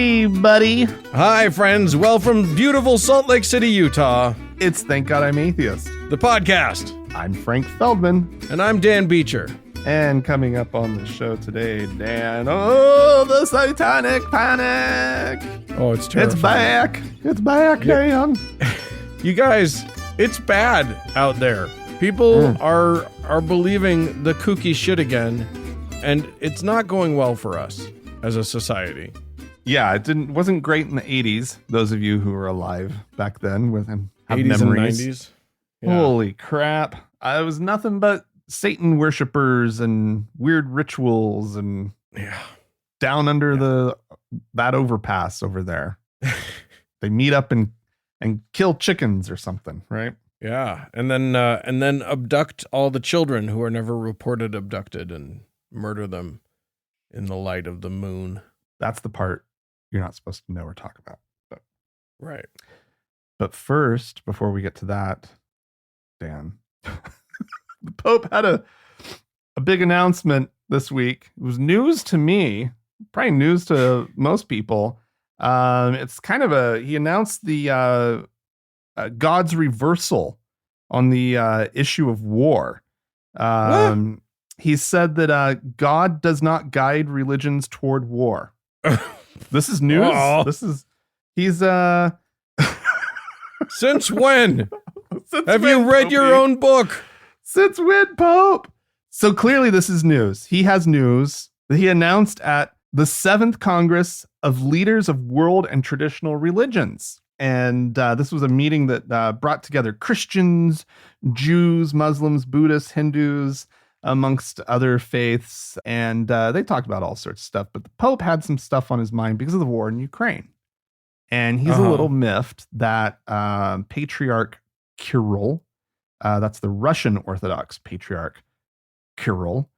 Hey, buddy. Hi, friends. Well, from beautiful Salt Lake City, Utah, It's Thank God I'm Atheist. the podcast. I'm Frank Feldman. And I'm Dan Beecher. And coming up on the show today, Dan, the Satanic Panic. Oh, it's terrifying. It's back. It's back, Dan. You guys, it's bad out there. People are believing the kooky shit again, and it's not going well for us as a society. Yeah, wasn't great in the 80s. Those of you who were alive back then with him have 80s memories. and 90s. Yeah. Holy crap. It was nothing but Satan worshipers and weird rituals and down under that overpass over there. They meet up and kill chickens or something, right? Yeah, and then abduct all the children who are never reported abducted and murder them in the light of the moon. That's the part you're not supposed to know or talk about. Right. But first, before we get to that, Dan, the Pope had a big announcement this week. It was news to me, probably news to most people. It's kind of he announced the God's reversal on the issue of war. He said that God does not guide religions toward war. This is news. Uh-oh. He's Since when? Have when, you read Pope? your own book? Since when, Pope? So clearly this is news. He has news that he announced at the 7th Congress of Leaders of World and Traditional Religions. And this was a meeting that brought together Christians, Jews, Muslims, Buddhists, Hindus, amongst other faiths. And they talked about all sorts of stuff. But the Pope had some stuff on his mind because of the war in Ukraine. And he's a little miffed that Patriarch Kirill, that's the Russian Orthodox Patriarch Kirill.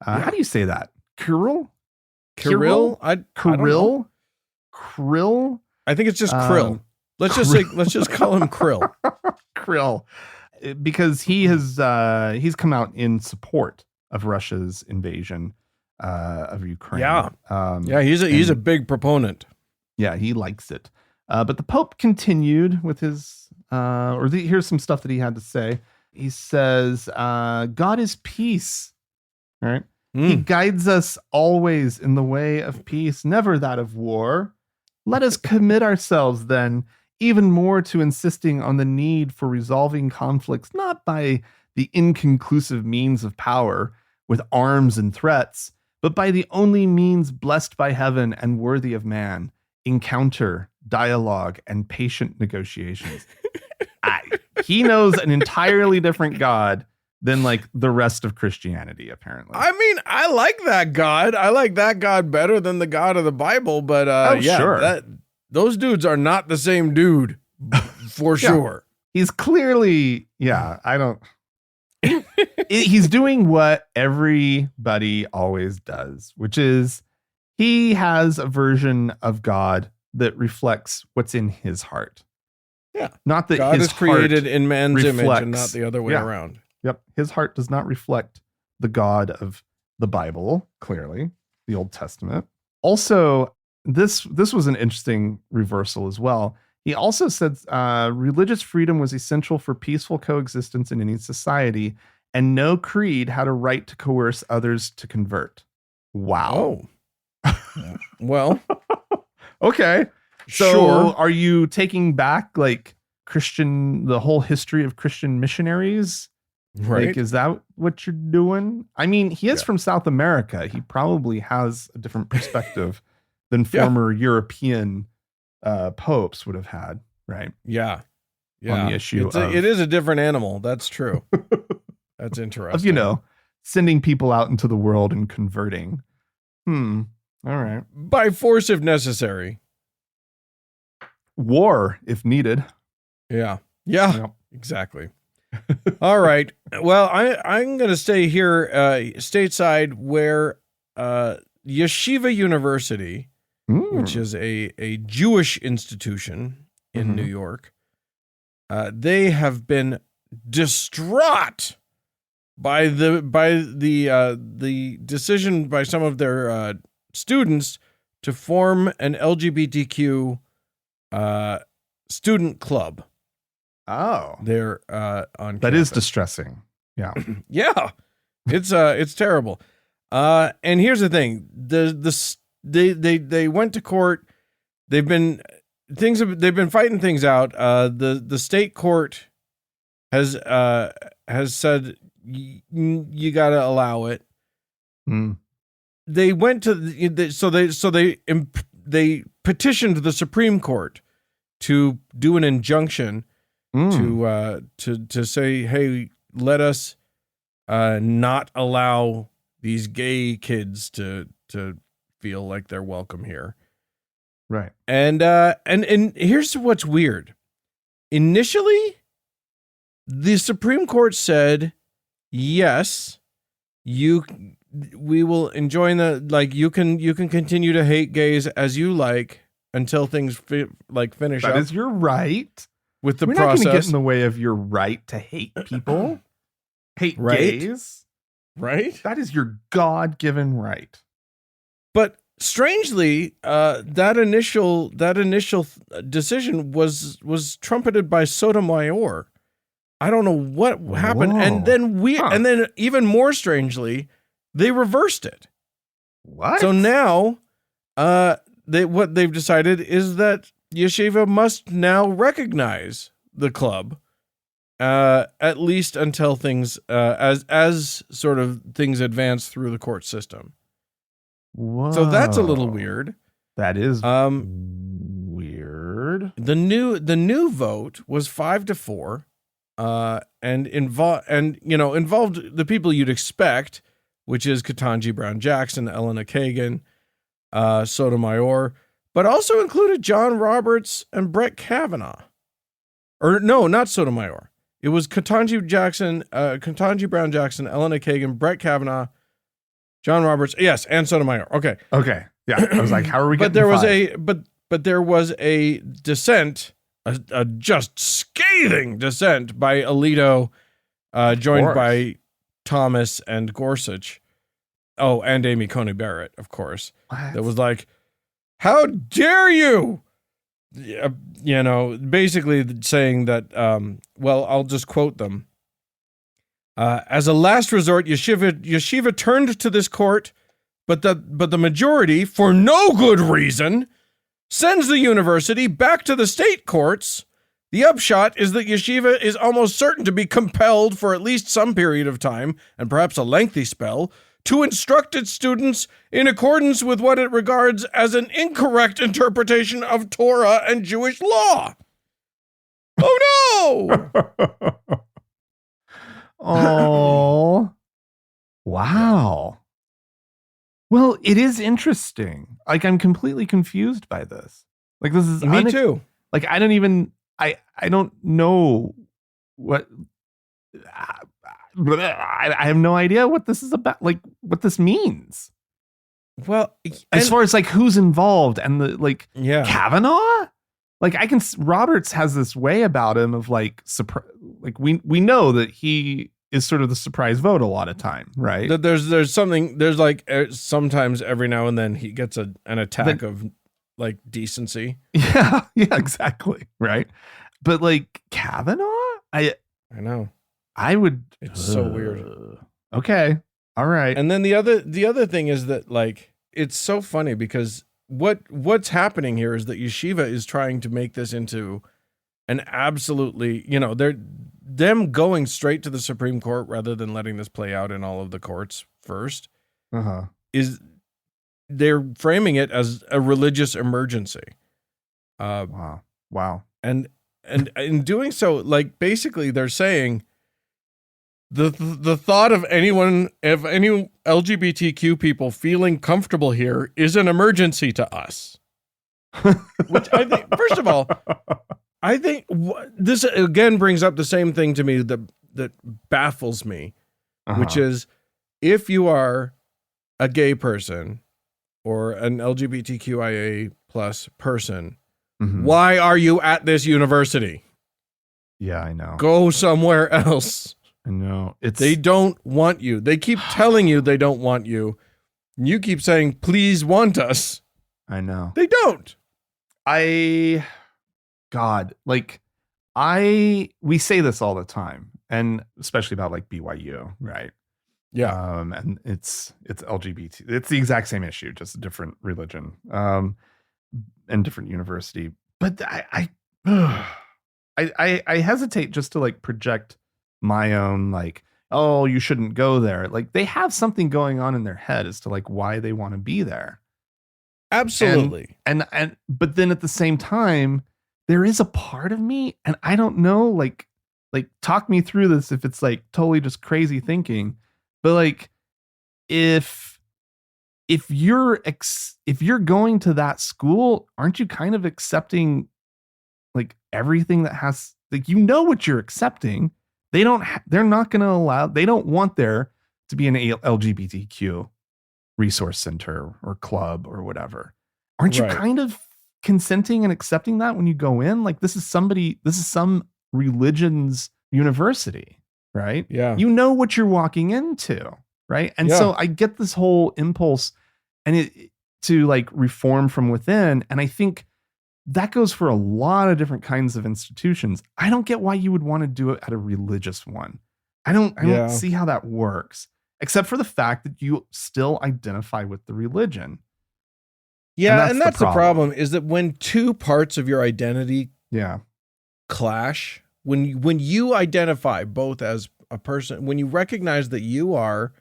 How do you say that? Kirill? Kirill? Kirill? I think it's just Krill. Let's just call him Krill. Krill. Because he's come out in support of Russia's invasion of Ukraine. Yeah. He's a big proponent. Yeah, he likes it. But the Pope continued with his here's some stuff that he had to say. He says, God is peace. All right. He guides us always in the way of peace, never that of war. Let us commit ourselves then even more to insisting on the need for resolving conflicts, not by the inconclusive means of power with arms and threats, but by the only means blessed by heaven and worthy of man, encounter, dialogue, and patient negotiations. He knows an entirely different God than like the rest of Christianity, apparently. I mean, I like that God. I like that God better than the God of the Bible, but sure. Those dudes are not the same dude, for sure. He's clearly, he's doing what everybody always does, which is he has a version of God that reflects what's in his heart. Yeah. Not that God his is created heart in man's image reflects, and not the other way around. Yep. His heart does not reflect the God of the Bible, clearly, the Old Testament. Also, this was an interesting reversal as well. He also said religious freedom was essential for peaceful coexistence in any society, and no creed had a right to coerce others to convert. Wow. Oh. Well. Okay. So sure. Are you taking back like the whole history of Christian missionaries? Right. Like, is that what you're doing? I mean, he is from South America. He probably has a different perspective than former European popes would have had, right? Yeah. On the issue it is a different animal. That's true. That's interesting. Of, sending people out into the world and converting. All right. By force if necessary. War if needed. Yeah. Exactly. All right. Well, I'm going to stay here stateside where Yeshiva University, which is a Jewish institution in New York, they have been distraught by the decision by some of their students to form an LGBTQ student club. Oh, There on that campus. is distressing. Yeah. Yeah, it's terrible. And here's the thing: they went to court. They've been fighting things out. The state court has said you got to allow it. Mm. They went to they petitioned the Supreme Court to do an injunction to say, hey, let us not allow these gay kids to feel like they're welcome here. Right. And here's what's weird. Initially, the Supreme Court said, yes, we will enjoin you can continue to hate gays as you like until things finish up. That is your right. With the We're process. not going to get in the way of your right to hate people. Hate gays. Right? That is your God-given right. But strangely, that initial decision was trumpeted by Sotomayor. I don't know what happened. Whoa. And then even more strangely, they reversed it. What? So now, what they've decided is that Yeshiva must now recognize the club, at least until things, as sort of things advance through the court system. Whoa. So that's a little weird. That is weird. The new vote was 5-4, and involved the people you'd expect, which is Ketanji Brown Jackson, Elena Kagan, Sotomayor, but also included John Roberts and Brett Kavanaugh. Or no, not Sotomayor. It was Ketanji Brown Jackson, Elena Kagan, Brett Kavanaugh, John Roberts, yes, and Sotomayor. Okay. Yeah, I was like, how are we getting but there was a dissent, a just scathing dissent by Alito, joined by Thomas and Gorsuch. Oh, and Amy Coney Barrett, of course. What? That was like, how dare you? Basically saying that, I'll just quote them. As a last resort, Yeshiva turned to this court, but the majority, for no good reason, sends the university back to the state courts. The upshot is that Yeshiva is almost certain to be compelled for at least some period of time, and perhaps a lengthy spell, to instruct its students in accordance with what it regards as an incorrect interpretation of Torah and Jewish law. Oh no! Oh, wow. Well, it is interesting. Like, I'm completely confused by this. Like, this is Me too. Like, I don't know what. I have no idea what this is about. Like, what this means. Well, as far as like who's involved and Kavanaugh. Like, Roberts has this way about him of like we know that he is sort of the surprise vote a lot of time, right? There's something, there's like sometimes every now and then he gets an attack of like decency. Yeah, exactly. Right. But like Kavanaugh, I know. I would. It's so weird. Okay. All right. And then the other thing is that like, it's so funny because what's happening here is that Yeshiva is trying to make this into an absolutely, they're them going straight to the Supreme Court rather than letting this play out in all of the courts first. Is they're framing it as a religious emergency. Wow. And in doing so, like basically they're saying the thought of any LGBTQ people feeling comfortable here is an emergency to us. Which I think, first of all, I think this again brings up the same thing to me that baffles me, which is if you are a gay person or an LGBTQIA plus person, why are you at this university? Yeah, I know. Go somewhere else. I know. They don't want you. They keep telling you they don't want you. You keep saying, please want us. I know. They don't. We say this all the time, and especially about like BYU, right? Yeah. And it's LGBT. It's the exact same issue, just a different religion, and different university. But I hesitate just to like project my own like, oh, you shouldn't go there. Like they have something going on in their head as to like why they want to be there. Absolutely. And but then at the same time, there is a part of me, and I don't know, like talk me through this if it's like totally just crazy thinking, but like if you're going to that school, aren't you kind of accepting like everything that has like, you know what you're accepting? They're not going to allow, they don't want there to be an LGBTQ resource center or club or whatever. Aren't you kind of consenting and accepting that when you go in? Like this is some religion's university, right? Yeah. You know what you're walking into, right? And so I get this whole impulse to like reform from within. And I think that goes for a lot of different kinds of institutions. I don't get why you would want to do it at a religious one. I don't see how that works, except for the fact that you still identify with the religion. Yeah, and that's the problem is that when two parts of your identity clash, when you identify both as a person, when you recognize that you are,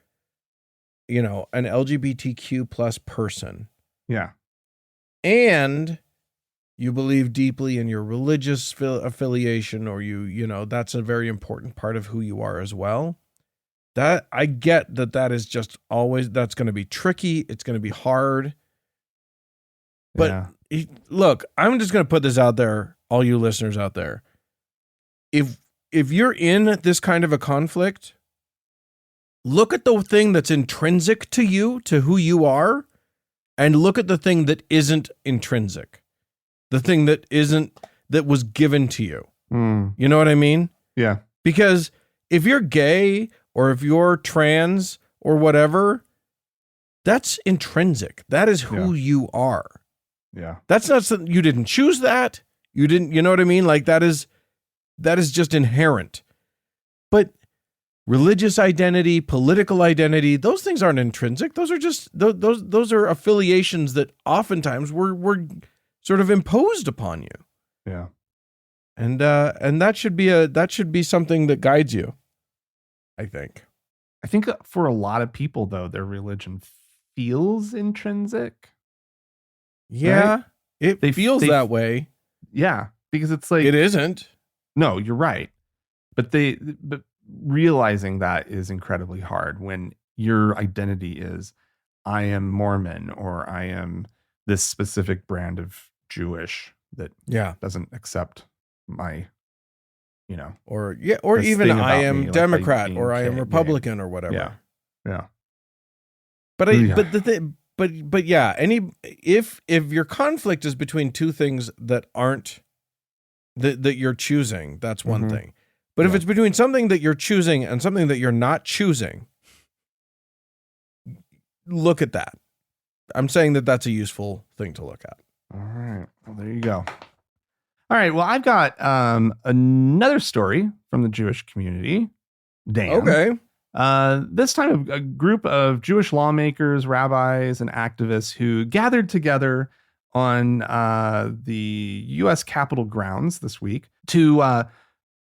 you know, an LGBTQ plus person. Yeah. And you believe deeply in your religious affiliation, or you know, that's a very important part of who you are as well. That I get that is just always, that's going to be tricky. It's going to be hard. But look, I'm just going to put this out there, all you listeners out there. If you're in this kind of a conflict, look at the thing that's intrinsic to you, to who you are, and look at the thing that isn't intrinsic. The thing that was given to you. You know what I mean? Yeah. Because if you're gay or if you're trans or whatever, that's intrinsic. That is who you are. Yeah. That's not something, you didn't choose that. You know what I mean? Like that is just inherent. But religious identity, political identity, those things aren't intrinsic. Those are just, those are affiliations that oftentimes were sort of imposed upon you. Yeah. And that should be something that guides you, I think. I think for a lot of people though, their religion feels intrinsic. Yeah. Right? It feels that way. Yeah. Because it's like, it isn't. No, you're right. But realizing that is incredibly hard when your identity is, I am Mormon, or I am this specific brand of Jewish that doesn't accept my, you know, or even I am me, Democrat, like or I am Republican, or whatever. Yeah. But if your conflict is between two things that aren't that you're choosing, that's one thing. But if it's between something that you're choosing and something that you're not choosing, look at that. I'm saying that that's a useful thing to look at. All right. Well, there you go. All right. Well, I've got another story from the Jewish community. Dan. Okay. This time a group of Jewish lawmakers, rabbis, and activists who gathered together on the U.S. Capitol grounds this week to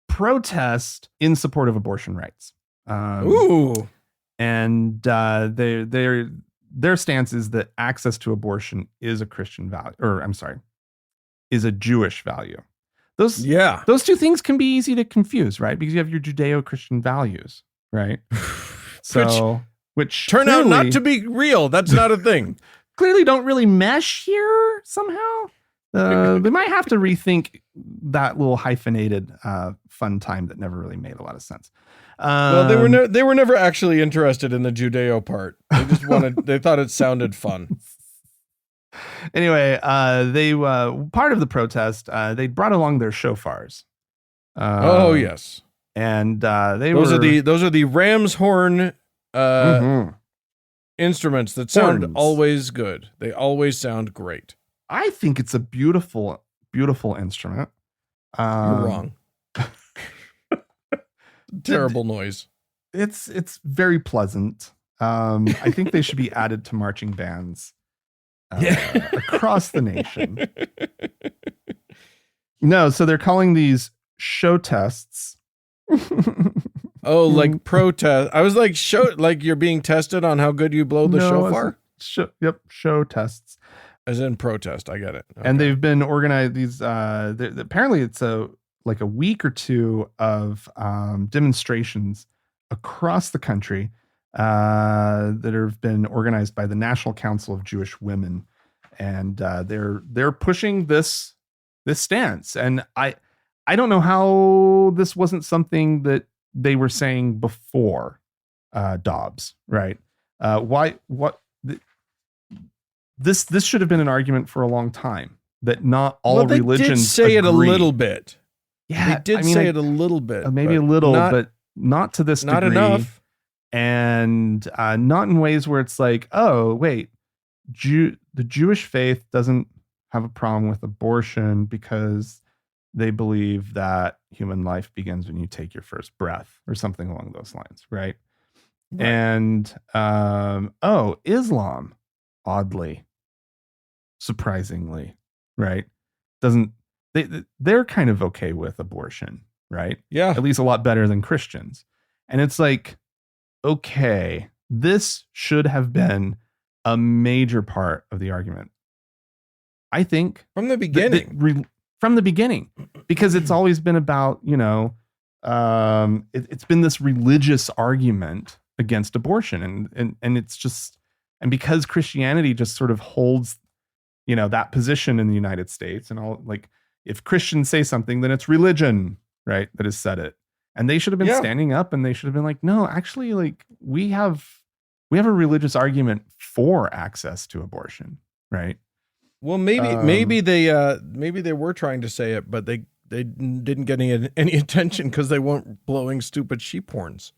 protest in support of abortion rights. And their stance is that access to abortion is a Christian value, is a Jewish value. Those two things can be easy to confuse, right? Because you have your Judeo-Christian values, right? Which turn out not to be real. That's not a thing. Clearly don't really mesh here somehow. They might have to rethink that little hyphenated fun time that never really made a lot of sense. Well, they were never actually interested in the Judeo part. They just they thought it sounded fun. Anyway, they part of the protest, they brought along their shofars. Oh yes. And those are the ram's horn instruments that sound Horns. always good. They always sound great. I think it's a beautiful, beautiful instrument. You're wrong. Terrible noise. It's very pleasant. I think they should be added to marching bands across the nation. No, so they're calling these show tests. Oh, like protest. I was like, like you're being tested on how good you blow the shofar? Show tests. As in protest. I get it. Okay. And they've been organized these apparently it's a week or two of demonstrations across the country that have been organized by the National Council of Jewish Women, and they're pushing this stance. And I don't know how this wasn't something that they were saying before Dobbs, right? This should have been an argument for a long time, that not all religions did say it a little bit. Yeah, they did say it a little bit, maybe a little, but not to this not degree. Enough, and not in ways where it's like, oh wait, the Jewish faith doesn't have a problem with abortion because they believe that human life begins when you take your first breath, or something along those lines, right? And Islam, oddly, surprisingly, right, they're kind of okay with abortion, right? Yeah, at least a lot better than Christians. And it's like, okay, this should have been a major part of the argument, I think, from the beginning. From the beginning, because it's always been about, it's been this religious argument against abortion, and it's just, and because Christianity just sort of holds, that position in the United States, and all, like, if Christians say something, then it's religion, right, that has said it. And they should have been standing up, and they should have been like, no, actually, like, we have a religious argument for access to abortion, right? Well, maybe they were trying to say it, but they didn't get any attention because they weren't blowing stupid sheep horns.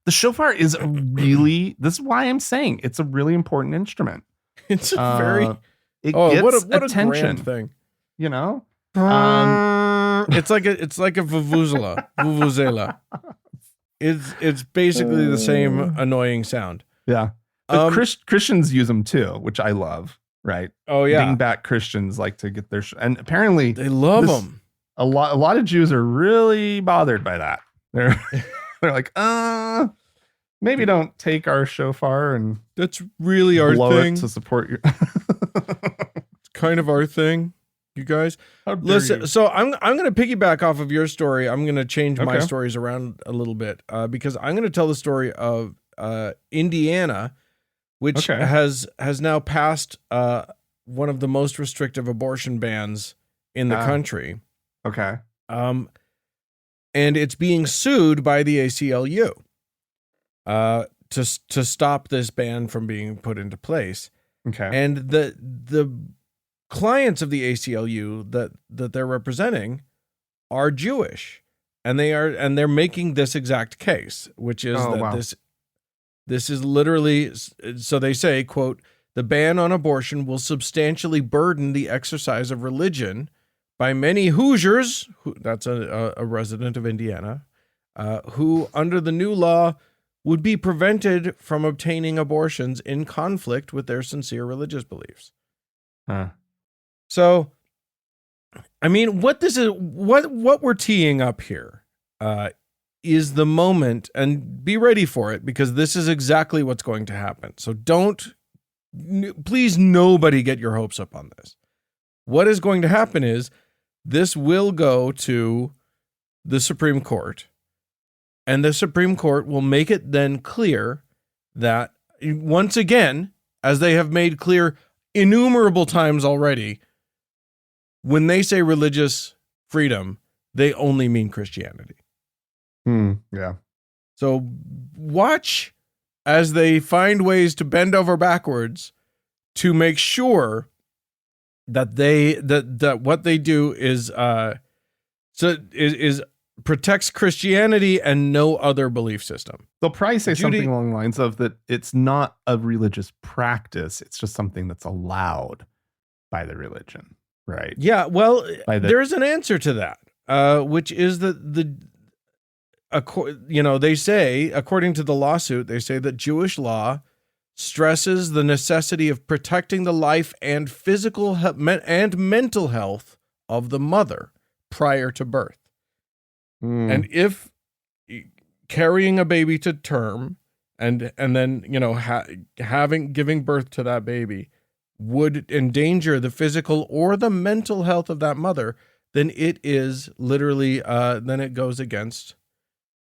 The shofar is this is why I'm saying it's a really important instrument. It's a very it gets what a attention grand thing. It's like a vuvuzela. It's basically the same annoying sound. Yeah, but Christians use them too, which I love. Right. Oh yeah. Dingbat Christians like to get their and apparently they love them. A lot of Jews are really bothered by that. They're like, maybe don't take our shofar, and that's really our thing to support your. It's kind of our thing, you guys. Listen, so I'm going to piggyback off of your story. I'm going to change my stories around a little bit because I'm going to tell the story of Indiana, which has now passed one of the most restrictive abortion bans in the country. Okay. And it's being sued by the ACLU to stop this ban from being put into place. Okay. And the clients of the ACLU that they're representing are Jewish, and they're making this exact case, which is This is literally, so they say, quote, the ban on abortion will substantially burden the exercise of religion by many Hoosiers, that's a resident of Indiana, who under the new law would be prevented from obtaining abortions in conflict with their sincere religious beliefs. So, I mean, what we're teeing up here is the moment, and be ready for it, because this is exactly what's going to happen. So please nobody get your hopes up on this. What is going to happen is this will go to the Supreme Court, and the Supreme Court will make it then clear that, once again, as they have made clear innumerable times already, when they say religious freedom, they only mean Christianity. Yeah. So watch as they find ways to bend over backwards to make sure that that what they do is protects Christianity and no other belief system. They'll probably say Judy- something along the lines of that it's not a religious practice. It's just something that's allowed by the religion, right? Yeah, well, By the- there's an answer to that, which is that they say, according to the lawsuit, they say that Jewish law stresses the necessity of protecting the life and physical and mental health of the mother prior to birth. And if carrying a baby to term and then, giving birth to that baby would endanger the physical or the mental health of that mother, then it is literally, then it goes against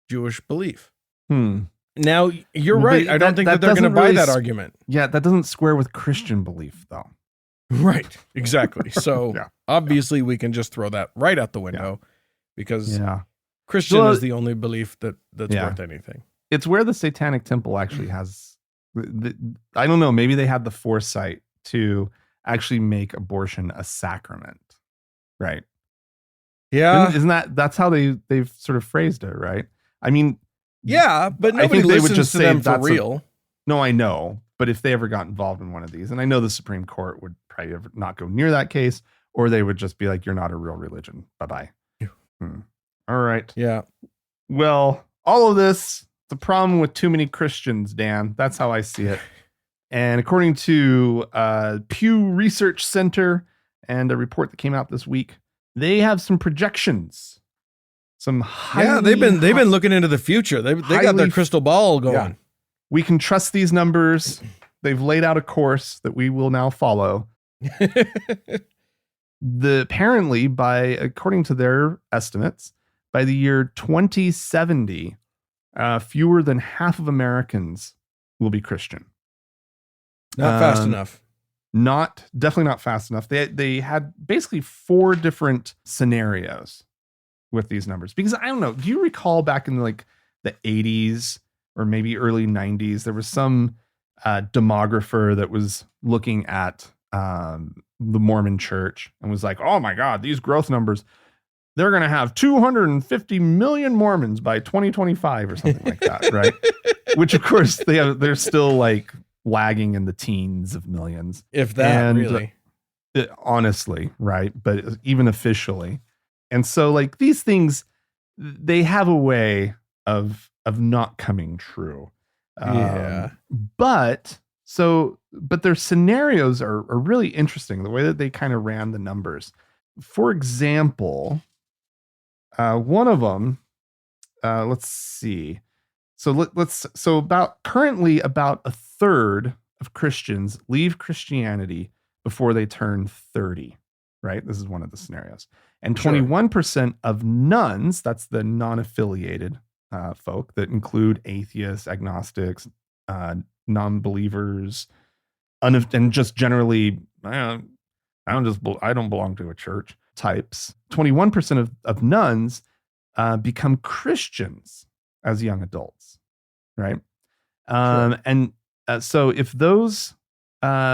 Jewish belief. Now, you're right. I don't think that they're going to buy that argument. Yeah, that doesn't square with Christian belief, though. Right, exactly. So obviously we can just throw that right out the window because Christian is the only belief that's worth anything. It's where the Satanic Temple actually has, I don't know, maybe they had the foresight to actually make abortion a sacrament, right? Yeah. Isn't that's how they've sort of phrased it, right? I mean, yeah, but nobody listens to them for real. No, I know. But if they ever got involved in one of these, and I know the Supreme Court would probably not go near that case, or they would just be like, you're not a real religion. Bye-bye. All right. Yeah. Well, all of this, the problem with too many Christians, Dan. That's how I see it. And according to Pew Research Center and a report that came out this week, they have some projections. They've been looking into the future. They got their crystal ball going. Yeah. We can trust these numbers. They've laid out a course that we will now follow. Apparently, according to their estimates, by the year 2070, fewer than half of Americans will be Christian. Not fast enough. Definitely not fast enough. They had basically 4 different scenarios with these numbers, because I don't know. Do you recall back in the 80s or maybe early 90s, there was some demographer that was looking at the Mormon church and was like, oh my God, these growth numbers, they're going to have 250 million Mormons by 2025 or something like that. Right. Which of course they're still like lagging in the teens of millions. If that really. Honestly. Right. But even officially. And so like these things, they have a way of not coming true. But their scenarios are really interesting, the way that they kind of ran the numbers. For example, one of them, let's see. So currently about a third of Christians leave Christianity before they turn 30, right? This is one of the scenarios. And 21% of nuns, that's the non-affiliated folk that include atheists, agnostics, non-believers, and just generally, I don't belong to a church types. 21% of nuns become Christians as young adults, right? So if those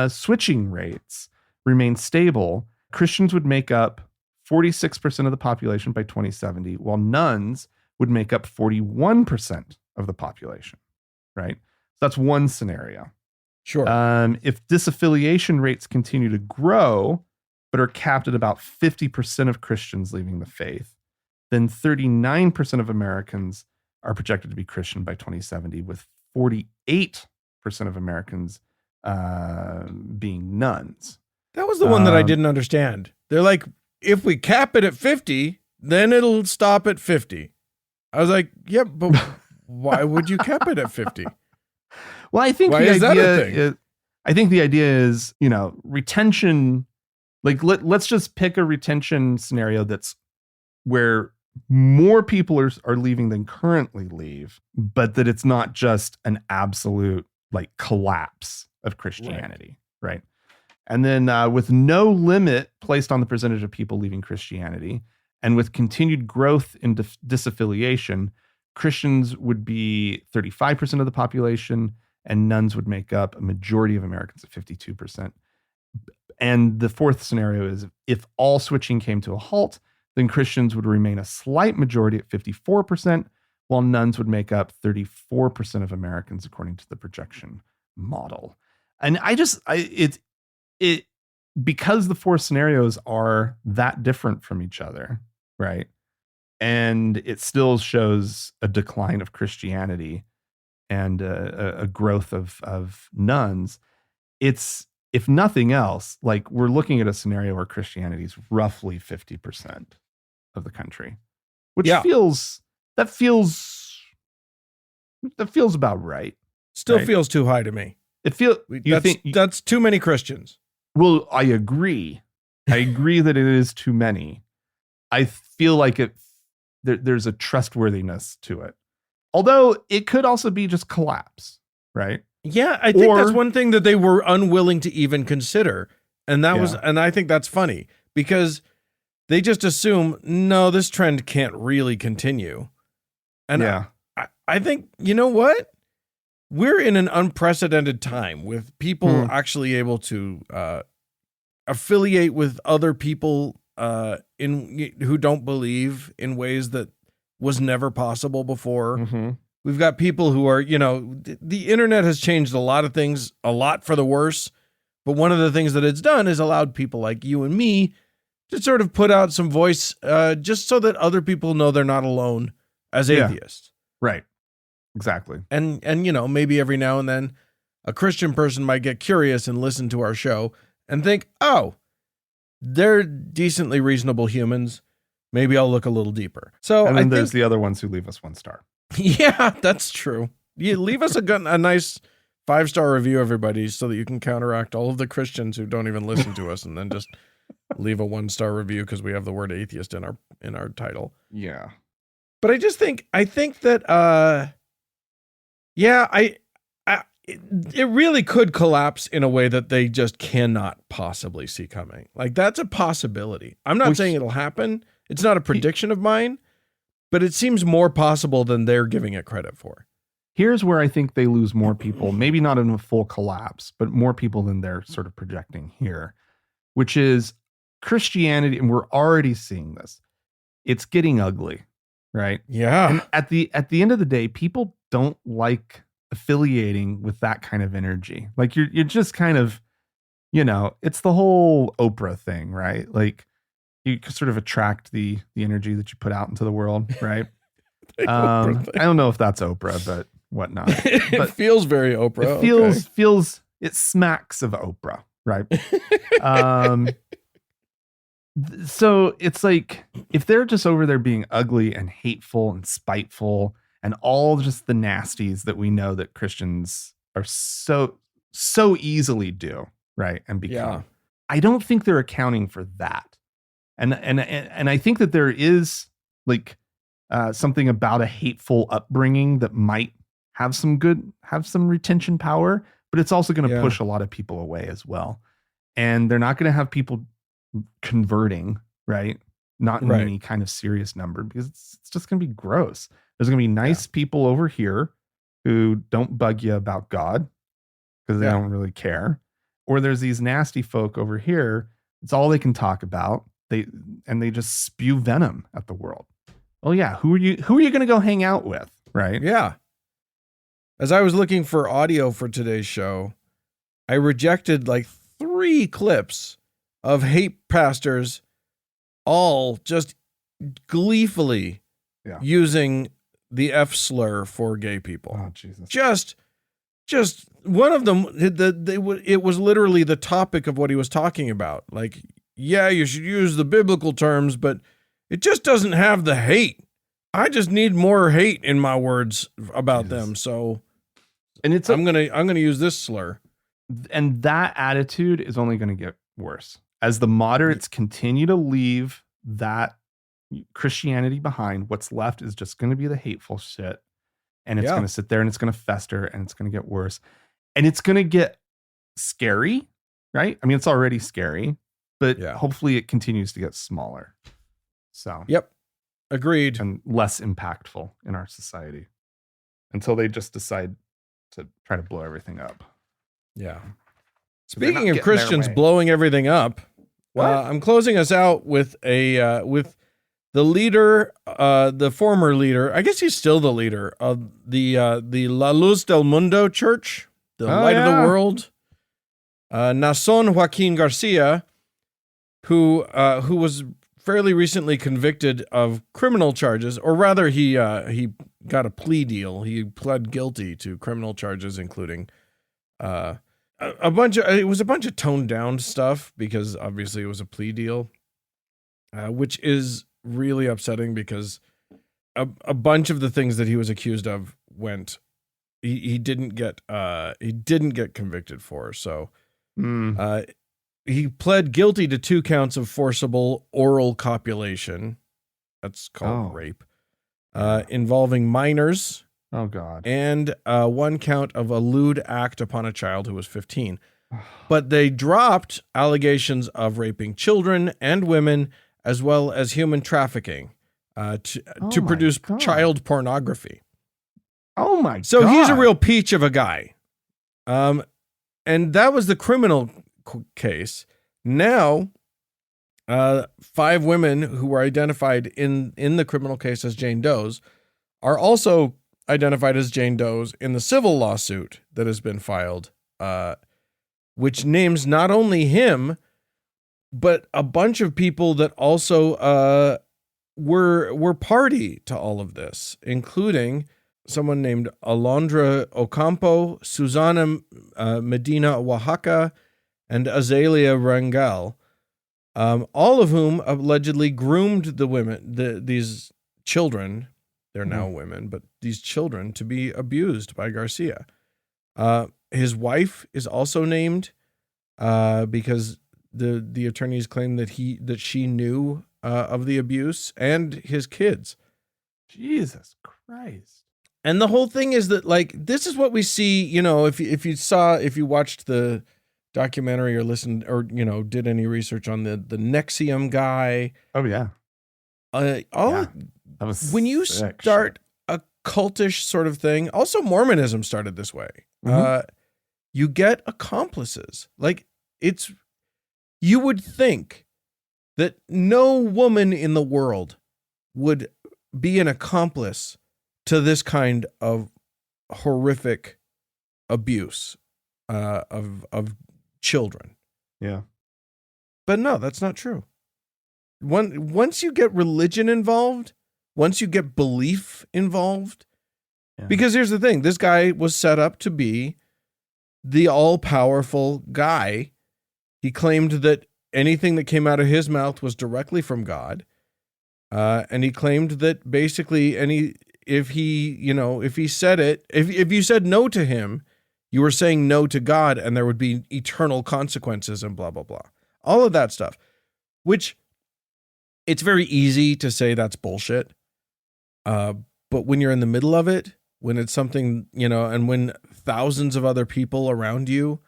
switching rates remain stable, Christians would make up 46% of the population by 2070, while nuns would make up 41% of the population, right? So that's one scenario. Sure. If disaffiliation rates continue to grow, but are capped at about 50% of Christians leaving the faith, then 39% of Americans are projected to be Christian by 2070, with 48% of Americans being nuns. That was the one that I didn't understand. They're like, if we cap it at 50, then it'll stop at 50. I was like, yeah, but why would you cap it at 50? Well, I think the idea is, retention. Like let's just pick a retention scenario that's where more people are leaving than currently leave, but that it's not just an absolute like collapse of Christianity, right? And then with no limit placed on the percentage of people leaving Christianity, and with continued growth in disaffiliation, Christians would be 35% of the population, and nuns would make up a majority of Americans at 52%. And the fourth scenario is if all switching came to a halt, then Christians would remain a slight majority at 54%, while nuns would make up 34% of Americans, according to the projection model. And it because the four scenarios are that different from each other, right? And it still shows a decline of Christianity and a growth of nuns. It's, if nothing else, like we're looking at a scenario where Christianity is roughly 50% of the country, which feels about right. Still right? feels too high to me. That's too many Christians. Well, I agree. I agree that it is too many. I feel like there's a trustworthiness to it. Although it could also be just collapse, right? Yeah, I think that's one thing that they were unwilling to even consider. And I think that's funny because they just assume, no, this trend can't really continue. And I think, you know what? We're in an unprecedented time with people actually able to affiliate with other people who don't believe in ways that was never possible before. Mm-hmm. We've got people who are, the internet has changed a lot of things, a lot for the worse. But one of the things that it's done is allowed people like you and me to sort of put out some voice just so that other people know they're not alone as atheists. Right. Exactly. And maybe every now and then a Christian person might get curious and listen to our show and think, oh, they're decently reasonable humans. Maybe I'll look a little deeper. So and then there's the other ones who leave us 1 star. Yeah, that's true. You leave us a nice 5-star review, everybody, so that you can counteract all of the Christians who don't even listen to us, and then just leave a 1-star review because we have the word atheist in our title. Yeah. But I think that it really could collapse in a way that they just cannot possibly see coming. Like, that's a possibility. I'm not saying it'll happen. It's not a prediction of mine, but it seems more possible than they're giving it credit for. Here's where I think they lose more people, maybe not in a full collapse, but more people than they're sort of projecting here, which is Christianity. And we're already seeing this. It's getting ugly, right? Yeah. And at the end of the day, people don't like affiliating with that kind of energy. Like you're just kind of, it's the whole Oprah thing, right? Like you sort of attract the energy that you put out into the world, right? I don't know if that's Oprah, but whatnot. But it feels very Oprah. It feels it smacks of Oprah, right? So it's like if they're just over there being ugly and hateful and spiteful and all just the nasties that we know that Christians are so easily do, right? And become. Yeah. I don't think they're accounting for that. And I think that there is like something about a hateful upbringing that might have some retention power, but it's also going to push a lot of people away as well. And they're not going to have people converting, right? Not in any kind of serious number, because it's just going to be gross. There's going to be nice people over here who don't bug you about God because they don't really care. Or there's these nasty folk over here. It's all they can talk about. They just spew venom at the world. Oh yeah. Who are you going to go hang out with? Right. Yeah. As I was looking for audio for today's show, I rejected like 3 clips of hate pastors, all just gleefully using the F slur for gay people. Oh, Jesus. Just one of them, it was literally the topic of what he was talking about. Like, yeah, you should use the biblical terms, but it just doesn't have the hate. I just need more hate in my words about them. So, and I'm gonna use this slur. And that attitude is only going to get worse as the moderates continue to leave that Christianity behind. What's left is just going to be the hateful shit, and it's going to sit there and it's going to fester and it's going to get worse, and it's going to get scary, right? I mean, it's already scary, but hopefully it continues to get smaller. So, agreed, and less impactful in our society until they just decide to try to blow everything up. Yeah. Speaking of Christians blowing everything up, I'm closing us out with the leader, the former leader, I guess he's still the leader of the La Luz del Mundo Church, the Light of the World, Nason Joaquin Garcia, who was fairly recently convicted of criminal charges, or rather, he got a plea deal. He pled guilty to criminal charges, including a bunch of toned down stuff, because obviously it was a plea deal, which is really upsetting because a bunch of the things that he was accused of he didn't get convicted for. So he pled guilty to 2 counts of forcible oral copulation. That's called rape, involving minors. Oh, God. And 1 count of a lewd act upon a child who was 15. But they dropped allegations of raping children and women, as well as human trafficking, to produce child pornography. Oh, my God. So he's a real peach of a guy. And that was the criminal case. Now, 5 women who were identified in the criminal case as Jane Does are also identified as Jane Does in the civil lawsuit that has been filed, which names not only him, but a bunch of people that also were party to all of this, including someone named Alondra Ocampo, Susana Medina Oaxaca, and Azalea Rangel, all of whom allegedly groomed the women, these children. They're now women, but these children to be abused by Garcia. His wife is also named because the attorneys claim that she knew of the abuse, and his kids. Jesus Christ. And the whole thing is that, like, this is what we see, you know, if you watched the documentary or listened or, you know, did any research on the NXIVM guy. Oh, yeah. When you start a cultish sort of thing, also Mormonism started this way. You get accomplices. Like, you would think that no woman in the world would be an accomplice to this kind of horrific abuse of children. Yeah. But no, that's not true. Once you get religion involved, once you get belief involved, because here's the thing, this guy was set up to be the all-powerful guy. He claimed that anything that came out of his mouth was directly from God. And he claimed that basically if you said no to him, you were saying no to God, and there would be eternal consequences and blah, blah, blah. All of that stuff, which it's very easy to say that's bullshit. But when you're in the middle of it, when it's something, you know, and when thousands of other people around you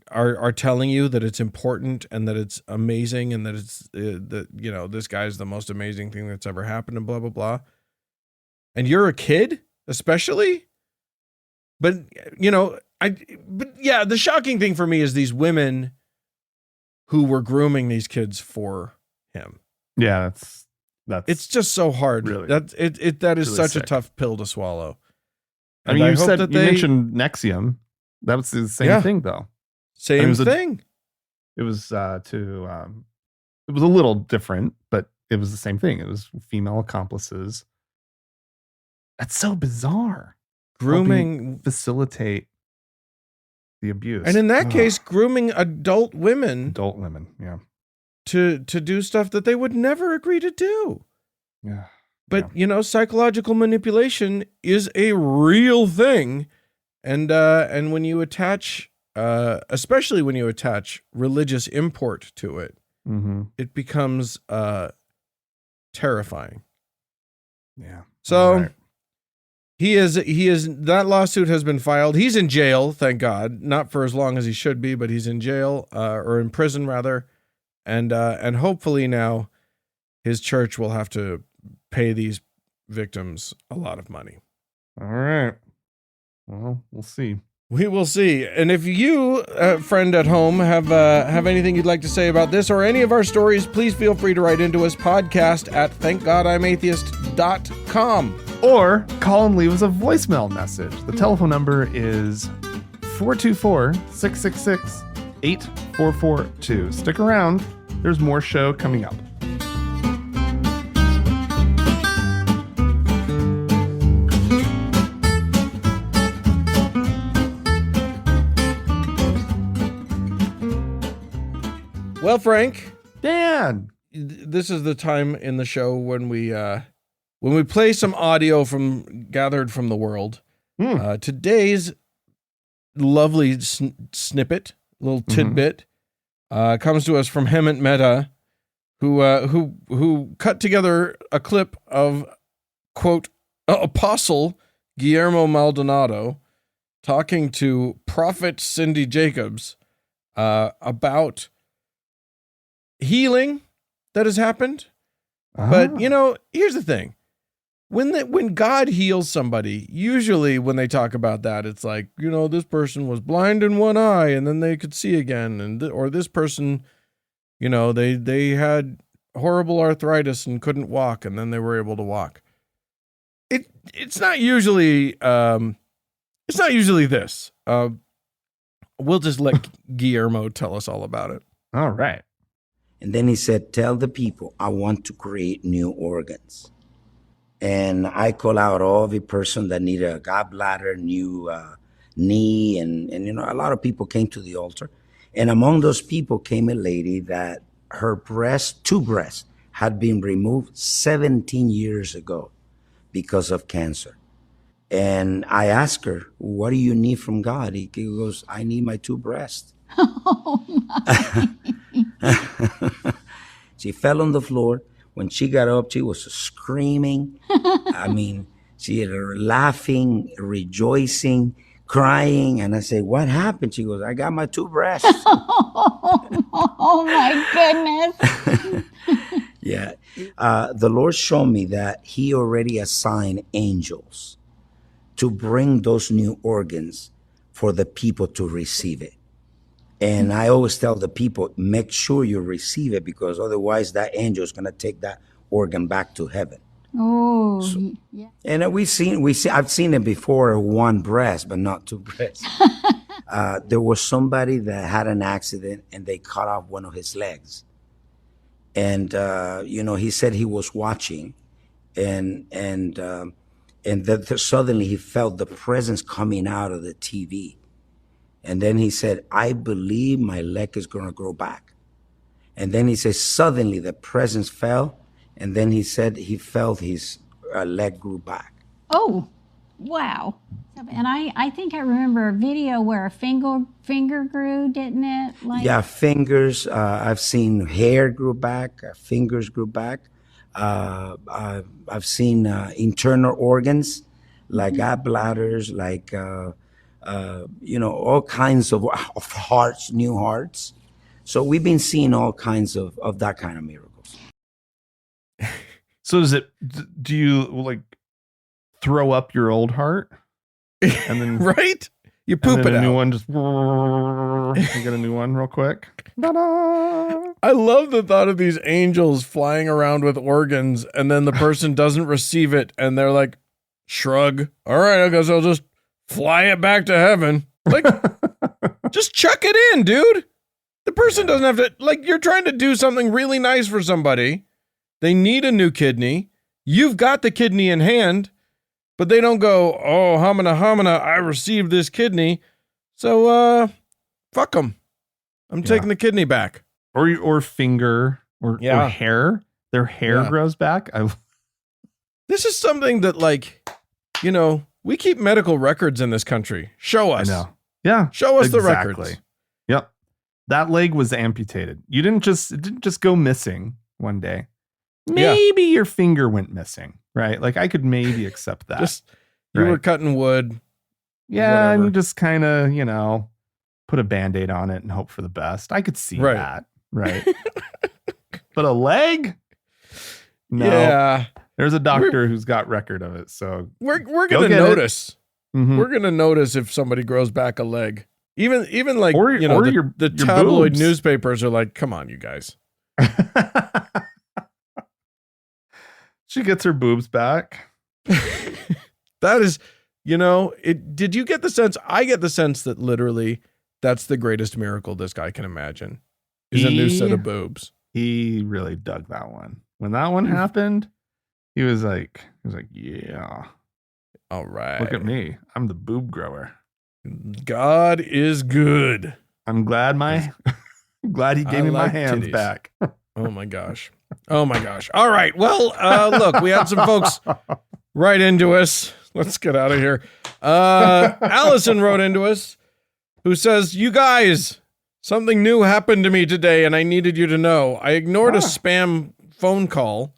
are telling you that it's important and that it's amazing and that it's that, you know, this guy's the most amazing thing that's ever happened and blah, blah, blah. And you're a kid, especially. But, you know, the shocking thing for me is these women who were grooming these kids for him. Yeah, it's just so hard. Really, that is really such sick. A tough pill to swallow. And I mean, you mentioned NXIVM. That was the same thing, though. Same thing. It was it was a little different, but it was the same thing. It was female accomplices. That's so bizarre. Grooming, facilitate the abuse, and in that case, grooming adult women, yeah, to do stuff that they would never agree to do. Yeah, but you know, psychological manipulation is a real thing, and when you attach, especially when you attach religious import to it, it becomes terrifying. Yeah. So. He is that lawsuit has been filed. He's in jail, thank God. Not for as long as he should be, but he's in jail, or in prison rather. And hopefully now his church will have to pay these victims a lot of money. All right. Well, we'll see. We will see. And if you, friend at home, have anything you'd like to say about this or any of our stories, please feel free to write into us, podcast at thankgodimatheist.com. Or call and leave us a voicemail message. The telephone number is 424-666-8442. Stick around. There's more show coming up. Well, Frank, Dan, this is the time in the show when we play some audio gathered from the world. Today's lovely snippet, little tidbit, comes to us from Hemant Mehta, who cut together a clip of, quote, Apostle Guillermo Maldonado talking to Prophet Cindy Jacobs about healing that has happened. But, here's the thing. When God heals somebody, usually when they talk about that, it's like, this person was blind in one eye and then they could see again. Or this person, they had horrible arthritis and couldn't walk and then they were able to walk. It's not usually this. We'll just let Guillermo tell us all about it. All right. And then he said, tell the people, I want to create new organs. And I call out all the person that need a gallbladder, new knee. And a lot of people came to the altar. And among those people came a lady that her two breasts, had been removed 17 years ago because of cancer. And I asked her, what do you need from God? He goes, I need my two breasts. Oh my. She fell on the floor. When she got up, she was screaming. I mean, she had her laughing, rejoicing, crying. And I said, what happened? She goes, I got my two breasts. Oh my goodness. Yeah. The Lord showed me that he already assigned angels to bring those new organs for the people to receive it. And I always tell the people, make sure you receive it, because otherwise that angel is going to take that organ back to heaven. Oh, yeah. And I've seen it before, one breast, but not two breasts. There was somebody that had an accident and they cut off one of his legs. And, he said he was watching and that suddenly he felt the presence coming out of the TV. And then he said, I believe my leg is going to grow back. And then he said, suddenly the presence fell. And then he said he felt his leg grew back. Oh, wow. And I think I remember a video where a finger grew, didn't it? Yeah, fingers. I've seen hair grew back. Fingers grew back. I've seen internal organs like bladders, like... all kinds of hearts, new hearts. So we've been seeing all kinds of that kind of miracles. So do you throw up your old heart and then right? You poop it out. New one, just you get a new one real quick. Ta-da! I love the thought of these angels flying around with organs and then the person doesn't receive it and they're like, shrug. All right, I guess I'll just fly it back to heaven. Just chuck it in, dude. The person doesn't have to, you're trying to do something really nice for somebody. They need a new kidney. You've got the kidney in hand, but they don't go, oh, hamana, I received this kidney. So, fuck them. I'm taking the kidney back. Or finger or hair. Their hair grows back. This is something that we keep medical records in this country. Show us. I know. Yeah. Show us the records. Yep. That leg was amputated. It didn't just go missing one day. Maybe your finger went missing, right? I could maybe accept that. You were cutting wood. Yeah, whatever. and you just kind of, put a Band-Aid on it and hope for the best. I could see that, right? But a leg? No. Yeah. There's a doctor who's got record of it, so we're gonna notice. Mhm. We're gonna notice if somebody grows back a leg. Even like Or the your tabloid boobs. newspapers are like, come on, you guys. She gets her boobs back. That is, did you get the sense? I get the sense that literally that's the greatest miracle this guy can imagine is a new set of boobs. He really dug that one. When that one happened, he was like, yeah, All right. look at me. I'm the boob grower. God is good. I'm glad glad he gave me my like hands titties. back. Oh my gosh. Oh my gosh. All right. Well, look, we had some folks write into us. Let's get out of here. Allison wrote into us who says, you guys, something new happened to me today and I needed you to know. I ignored a spam phone call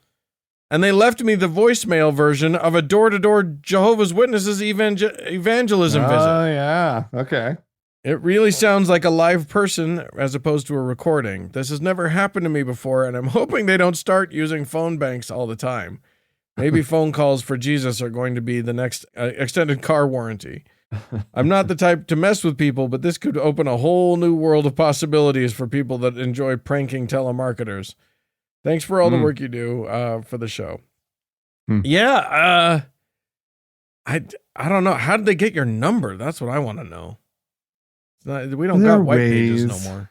and they left me the voicemail version of a door-to-door Jehovah's Witnesses evangelism visit. Oh, yeah. Okay. It really sounds like a live person as opposed to a recording. This has never happened to me before, and I'm hoping they don't start using phone banks all the time. Maybe phone calls for Jesus are going to be the next extended car warranty. I'm not the type to mess with people, but this could open a whole new world of possibilities for people that enjoy pranking telemarketers. Thanks for all the work you do for the show. Yeah, I don't know. How did they get your number? That's what I want to know. We don't got white pages no more.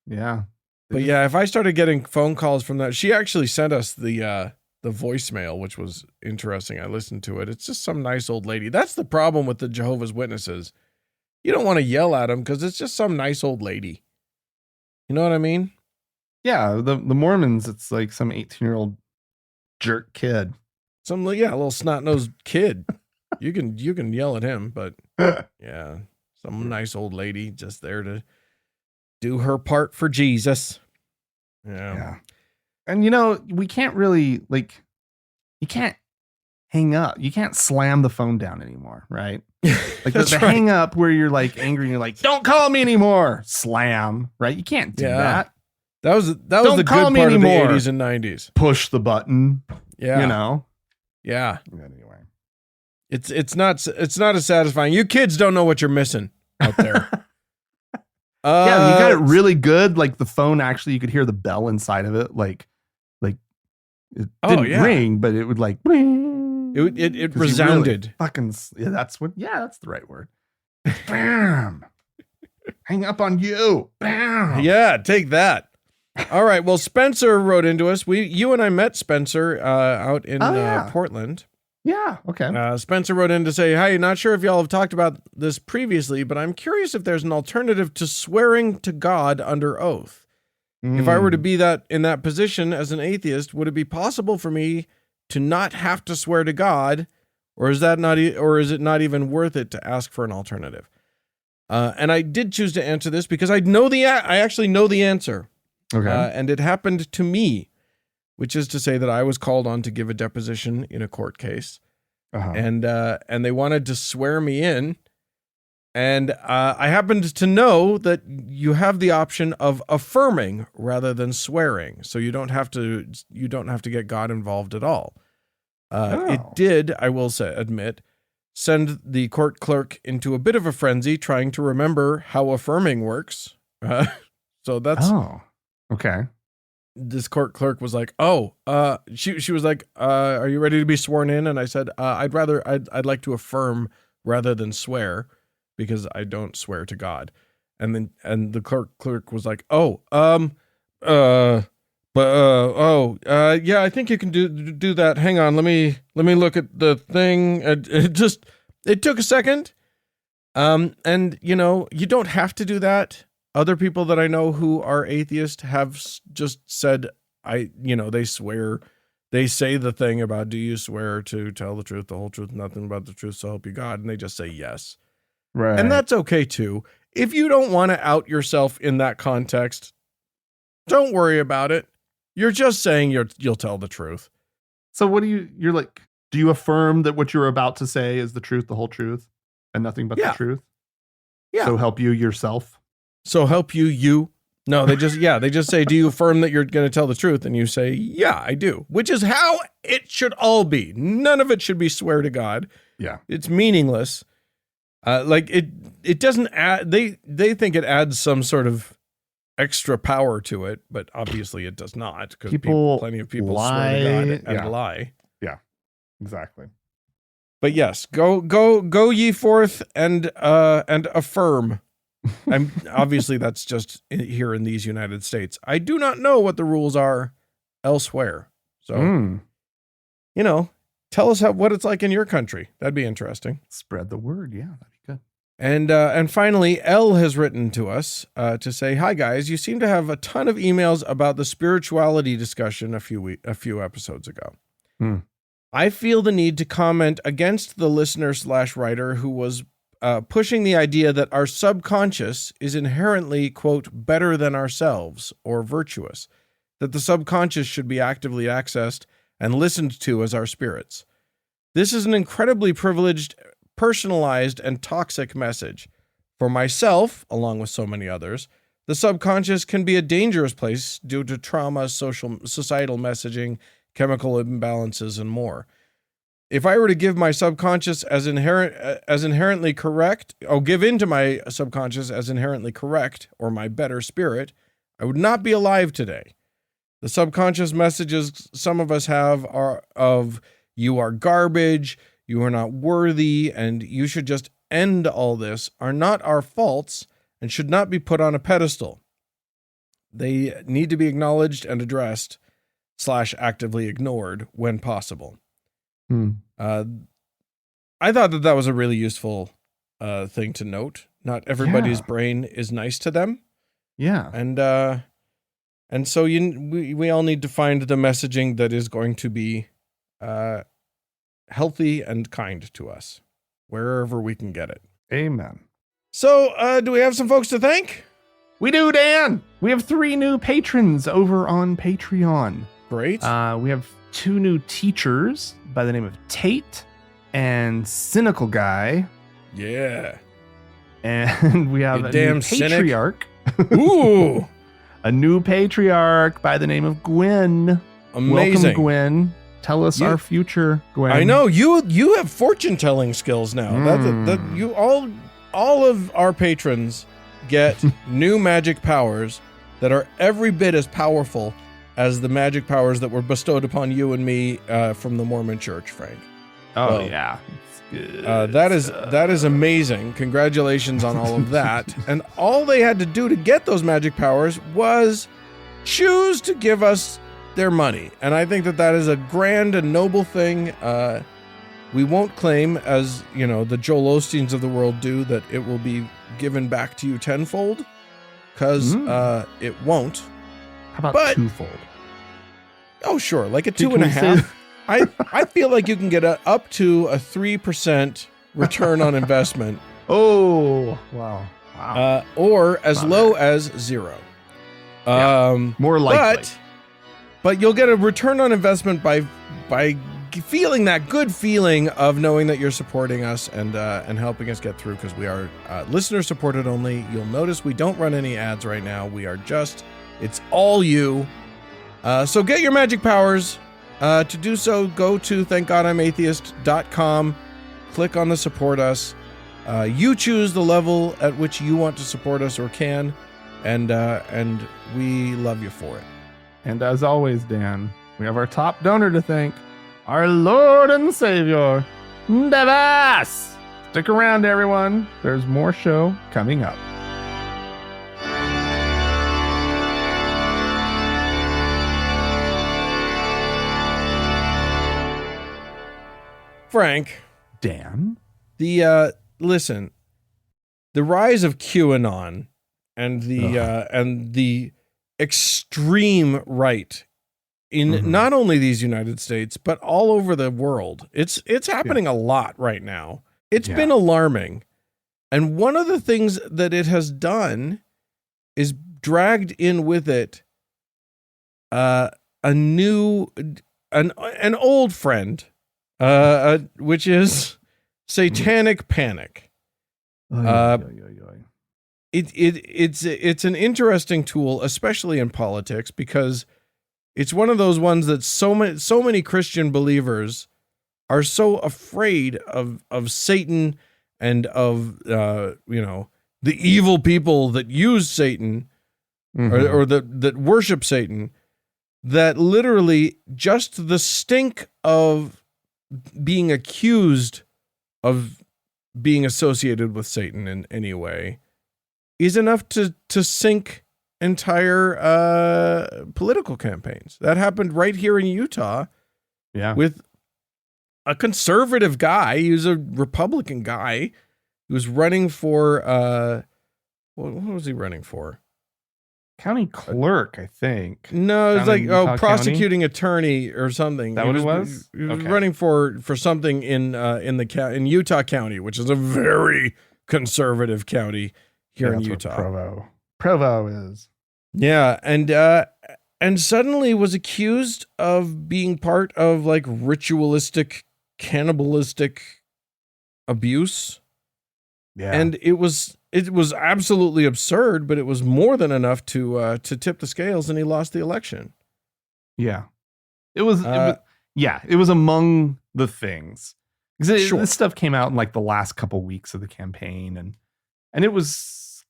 Yeah. But yeah, if I started getting phone calls from that, she actually sent us the voicemail, which was interesting. I listened to it. It's just some nice old lady. That's the problem with the Jehovah's Witnesses. You don't want to yell at them because it's just some nice old lady. You know what I mean? Yeah. The Mormons, it's like some 18-year-old jerk kid. A little snot-nosed kid. You can yell at him, but yeah. Some nice old lady just there to do her part for Jesus. Yeah. And we can't really you can't hang up. You can't slam the phone down anymore, right? Like the hang up where you're like angry and you're like, don't call me anymore. Slam, right? You can't do that. That was the good call part me of the anymore. 80s and 90s. Push the button. Yeah. Yeah. Anyway. It's not as satisfying. You kids don't know what you're missing out there. Yeah, you got it really good. Like the phone, actually, you could hear the bell inside of it. Like it didn't ring, but it would like ring. It resounded. Really that's the right word. Bam. Hang up on you. Bam. Yeah, take that. All right. Well, Spencer wrote into us. You and I met Spencer out in Portland. Yeah. Okay. Spencer wrote in to say, "Hi, not sure if y'all have talked about this previously, but I'm curious if there's an alternative to swearing to God under oath. If I were to be in that position as an atheist, would it be possible for me to not have to swear to God, or is it not even worth it to ask for an alternative?" And I did choose to answer this because I actually know the answer. Okay. And it happened to me, which is to say that I was called on to give a deposition in a court case, and they wanted to swear me in, and I happened to know that you have the option of affirming rather than swearing, so you don't have to get God involved at all. It did, I will admit, send the court clerk into a bit of a frenzy trying to remember how affirming works. So that's okay. This court clerk was like, she was like, are you ready to be sworn in? And I said, I'd like to affirm rather than swear because I don't swear to God. And the clerk was like, yeah, I think you can do that. Hang on. Let me look at the thing. It took a second. And you don't have to do that. Other people that I know who are atheists have just said, they swear, they say the thing about, do you swear to tell the truth, the whole truth, nothing but the truth, so help you God? And they just say yes. Right. And that's okay too. If you don't want to out yourself in that context, don't worry about it. You're just saying you'll tell the truth. So what do you affirm that what you're about to say is the truth, the whole truth, and nothing but the truth? Yeah. So help you yourself? So help you. No, they just say, do you affirm that you're going to tell the truth? And you say, yeah, I do, which is how it should all be. None of it should be swear to God. Yeah. It's meaningless. Like it doesn't add. They think it adds some sort of extra power to it, but obviously it does not, because plenty of people swear to God and lie. Yeah, exactly. But yes, go ye forth and affirm. Obviously that's just here in these United States. I do not know what the rules are elsewhere. So, tell us what it's like in your country. That'd be interesting. Spread the word. Yeah, that'd be good. And finally, Elle has written to us to say, "Hi guys, you seem to have a ton of emails about the spirituality discussion a few episodes ago. I feel the need to comment against the listener/writer who was pushing the idea that our subconscious is inherently, quote, better than ourselves or virtuous, that the subconscious should be actively accessed and listened to as our spirits. This is an incredibly privileged, personalized, and toxic message. For myself, along with so many others, the subconscious can be a dangerous place due to trauma, societal messaging, chemical imbalances, and more. If I were to give my subconscious as inherently correct, or give into my subconscious as inherently correct, or my better spirit, I would not be alive today. The subconscious messages some of us have are of, you are garbage, you are not worthy, and you should just end all this, are not our faults and should not be put on a pedestal. They need to be acknowledged and addressed / actively ignored when possible." I thought that was a really useful thing to note. Not everybody's brain is nice to them. Yeah. And so we all need to find the messaging that is going to be healthy and kind to us, wherever we can get it. Amen. So, do we have some folks to thank? We do, Dan. We have 3 new patrons over on Patreon. Great. We have 2 new teachers by the name of Tate and Cynical Guy. Yeah. And we have You a damn new cynic. patriarch. Ooh. A new patriarch by the name of Gwen. Amazing. Welcome, Gwen. Tell us our future, Gwen. I know you have fortune telling skills now. That you all of our patrons get new magic powers that are every bit as powerful as the magic powers that were bestowed upon you and me from the Mormon Church, Frank. Oh, Well, yeah. It's good. That is amazing. Congratulations on all of that. And all they had to do to get those magic powers was choose to give us their money. And I think that is a grand and noble thing. We won't claim, as the Joel Osteens of the world do, that it will be given back to you tenfold, because it won't. How about twofold? Oh, sure, like a 2.5. I feel like you can get up to a 3% return on investment. Oh, wow. Or as low as 0. More likely. But you'll get a return on investment by feeling that good feeling of knowing that you're supporting us and helping us get through, because we are listener supported only. You'll notice we don't run any ads right now. We are it's all you. So get your magic powers. To do so, go to thankgodimatheist.com, click on the support us. You choose the level at which you want to support us or can, and we love you for it. And as always, Dan, we have our top donor to thank, our Lord and Savior, Devas. Stick around, everyone. There's more show coming up. Frank. Dan? Listen, the rise of QAnon and the extreme right in not only these United States, but all over the world. It's happening a lot right now. It's been alarming. And one of the things that it has done is dragged in with it an old friend, which is Satanic Panic. It's an interesting tool, especially in politics, because it's one of those ones that so many Christian believers are so afraid of Satan and of the evil people that use Satan or that worship Satan, that literally just the stink of being accused of being associated with Satan in any way is enough to sink entire political campaigns. That happened right here in Utah. Yeah. With a conservative guy. He was a Republican guy who was running for what was he running for? County clerk, I think. No, it's Down in Utah prosecuting attorney or something. That what it was? He was Okay. running for something in Utah County, which is a very conservative county here in That's what Utah. Provo is. Yeah, and suddenly was accused of being part of like ritualistic, cannibalistic abuse. Yeah. And it was absolutely absurd, but it was more than enough to tip the scales, and he lost the election. Yeah. It was among the things. 'Cause Sure. This stuff came out in like the last couple weeks of the campaign, and it was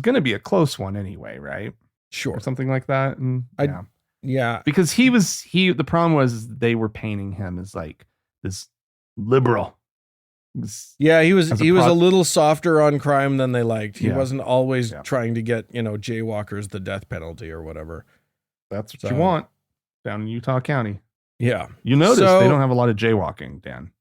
going to be a close one anyway, right? Sure. Or something like that. And Yeah. because the problem was they were painting him as like this liberal. Yeah, he was As a a little softer on crime than they liked. He Yeah. wasn't always Yeah. trying to get, jaywalkers the death penalty or whatever. That's what So- you want down in Utah County. Yeah. You notice So- they don't have a lot of jaywalking, Dan.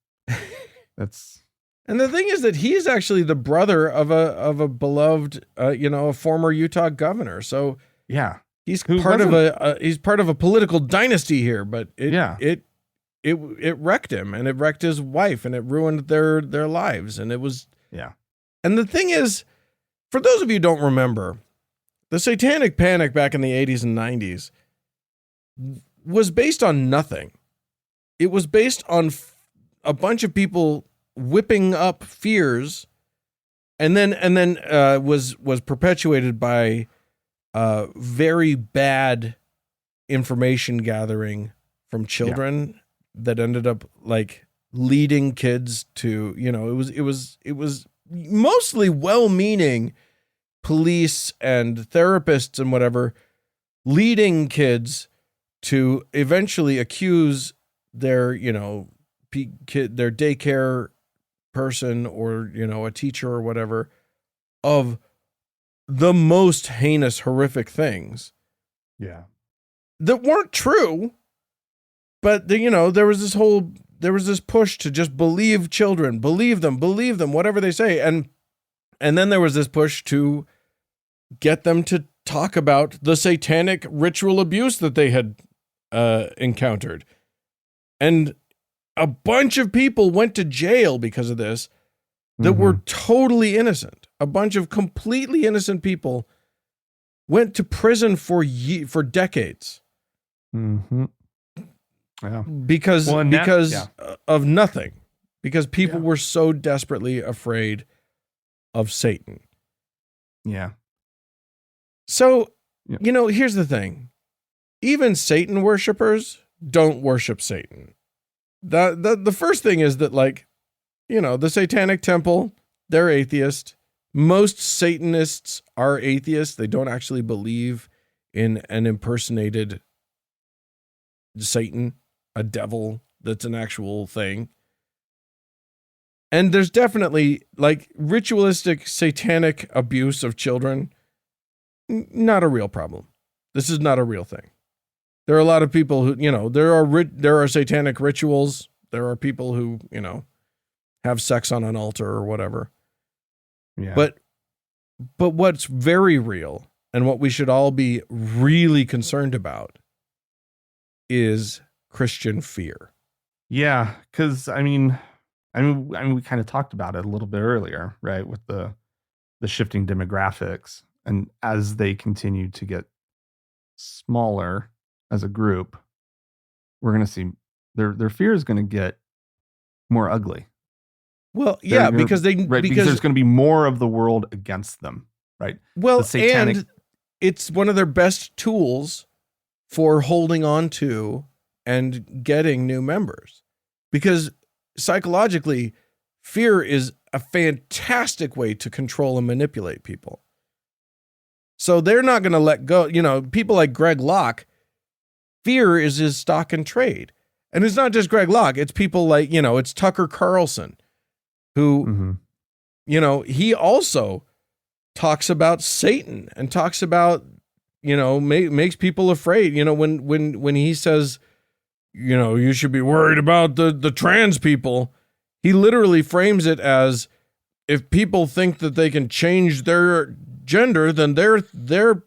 That's And the thing is that he's actually the brother of a beloved, a former Utah governor. So yeah. he's Who part of wasn't- he's part of a political dynasty here, but it wrecked him, and it wrecked his wife, and it ruined their lives. And it was, Yeah. And the thing is, for those of you who don't remember, the Satanic Panic back in the 80s and 90s was based on nothing. It was based on a bunch of people whipping up fears, and then was perpetuated by very bad information gathering from children that ended up like leading kids to, it was mostly well-meaning police and therapists and whatever leading kids to eventually accuse their, their daycare person or, a teacher or whatever of the most heinous, horrific things Yeah. that weren't true. But there was this push to just believe children, believe them, whatever they say. And then there was this push to get them to talk about the satanic ritual abuse that they had encountered. And a bunch of people went to jail because of this that were totally innocent. A bunch of completely innocent people went to prison for decades. Mm-hmm. Yeah. Because of nothing. Because people were so desperately afraid of Satan. Yeah. So, here's the thing. Even Satan worshipers don't worship Satan. The first thing is that, the Satanic Temple, they're atheist. Most Satanists are atheists. They don't actually believe in an impersonated Satan, a devil that's an actual thing. And there's definitely ritualistic satanic abuse of children. Not a real problem. This is not a real thing. There are a lot of people who, there are satanic rituals. There are people who, have sex on an altar or whatever. Yeah. But what's very real and what we should all be really concerned about is Christian fear. Yeah, because I mean, we kind of talked about it a little bit earlier, right? With the shifting demographics, and as they continue to get smaller as a group, we're going to see their fear is going to get more ugly. Well, yeah, because because there's going to be more of the world against them, right? Well, The satanic- and it's one of their best tools for holding on to and getting new members, because psychologically, fear is a fantastic way to control and manipulate people. So they're not going to let go. You know, people like Greg Locke, fear is his stock and trade. And it's not just Greg Locke. It's people like, you know, it's Tucker Carlson, who, you know, he also talks about Satan and talks about, you know, makes people afraid. You know, when he says, you know, you should be worried about the trans people, he literally frames it as, if people think that they can change their gender, then they're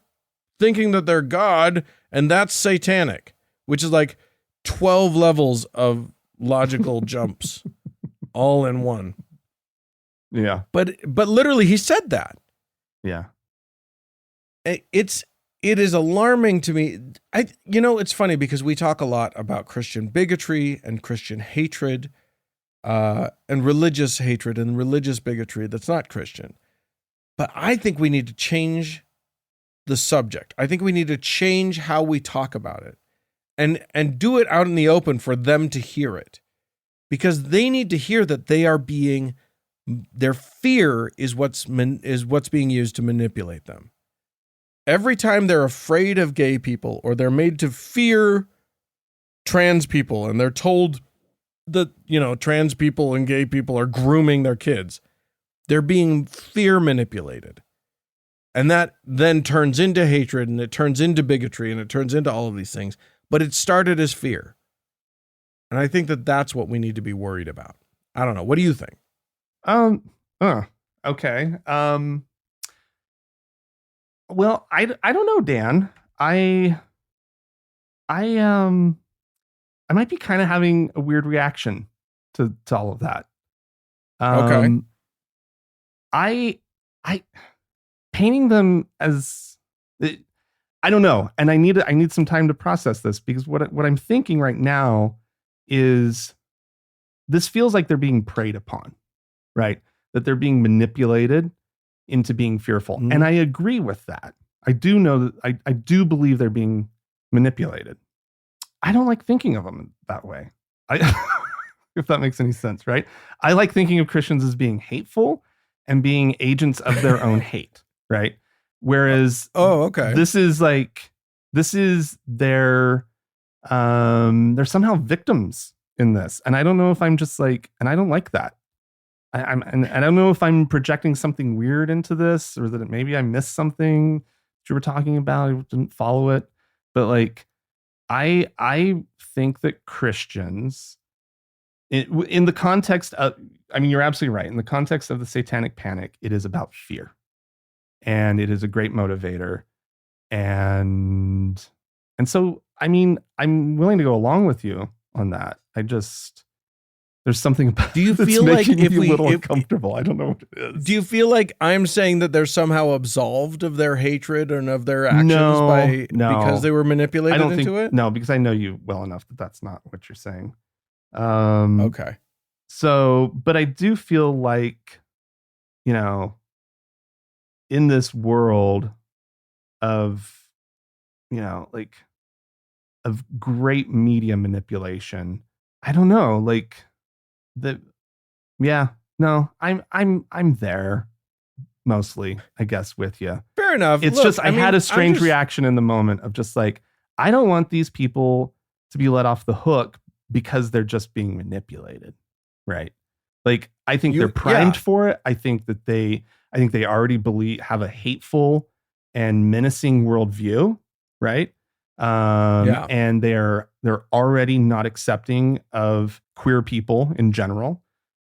thinking that they're God, and that's satanic, which is like 12 levels of logical jumps all in one. Yeah. But literally he said that. Yeah. It is alarming to me. You know, it's funny because we talk a lot about Christian bigotry and Christian hatred, and religious hatred and religious bigotry that's not Christian. But I think we need to change the subject. I think we need to change how we talk about it and do it out in the open for them to hear it, because they need to hear that they are being, their fear is what's being used to manipulate them. Every time they're afraid of gay people, or they're made to fear trans people, and they're told that, you know, trans people and gay people are grooming their kids, they're being fear manipulated. And that then turns into hatred, and it turns into bigotry, and it turns into all of these things. But it started as fear. And I think that that's what we need to be worried about. I don't know. What do you think? Okay. Well, I don't know, Dan. I might be kind of having a weird reaction to all of that. Okay. I painting them as, I don't know, and I need some time to process this, because what I'm thinking right now is, this feels like they're being preyed upon, right? That they're being manipulated into being fearful. Mm-hmm. And I agree with that. I do know that I do believe they're being manipulated. I don't like thinking of them that way. If that makes any sense, right? I like thinking of Christians as being hateful and being agents of their own hate, right? Whereas, okay. this is their, they're somehow victims in this. And I don't know if I'm just like, and I don't like that. I don't know if I'm projecting something weird into this, or that maybe I missed something that you were talking about. I didn't follow it, but like, I think that Christians, in the context of, I mean, you're absolutely right. In the context of the Satanic Panic, it is about fear, and it is a great motivator. And so, I mean, I'm willing to go along with you on that. There's something about, do you that's feel like making if me a we little uncomfortable? I don't know what it is. Do you feel like I'm saying that they're somehow absolved of their hatred and of their actions because they were manipulated into it? No, because I know you well enough that that's not what you're saying. Okay. So, but I do feel like, you know, in this world of, you know, like, of great media manipulation, I don't know, like, I'm there mostly, I guess, with you. Fair enough. It's Look, just, I had a strange reaction in the moment of just like, I don't want these people to be let off the hook because they're just being manipulated, right? Like, I think they're primed for it. I think they already have a hateful and menacing worldview, right? And they're already not accepting of queer people in general.